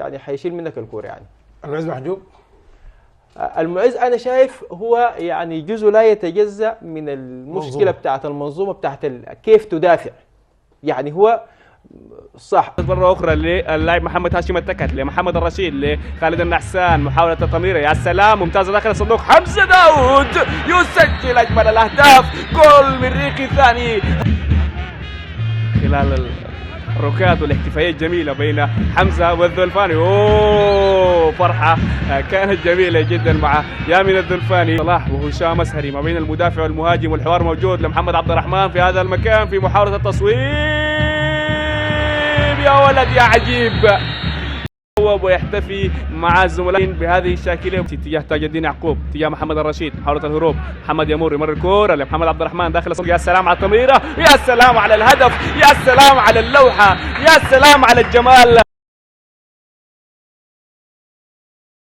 يعني حيشيل منك الكوره يعني. المعز محجوب. المعز انا شايف هو يعني جزء لا يتجزا من المشكله بتاعت المنظومه بتاعت كيف تدافع. يعني هو صح. مرة أخرى للاعب محمد هاشم التكت لمحمد الرشيد لخالد النحسان، محاولة التمريرة يا سلام ممتازة داخل الصندوق، حمزة داود يسجل أجمل الأهداف، جول من ريقي الثاني خلال الركات والاحتفالية الجميلة بين حمزة والذلفاني. أوه فرحة كانت جميلة جدا مع يامن الذلفاني. صلاح وهشام مسهري ما بين المدافع والمهاجم، والحوار موجود لمحمد عبد الرحمن في هذا المكان في محاولة التصويب. يا ولد يا عجيب، ويحتفي مع الزملاء بهذه الشاكله اتجاه تاج الدين يعقوب، اتجاه محمد الرشيد، محاولة الهروب، محمد يمر يمر الكوره لمحمد عبد الرحمن داخل الصندوق. يا سلام على التمريره، يا سلام على الهدف، يا سلام على اللوحه، يا سلام على الجمال.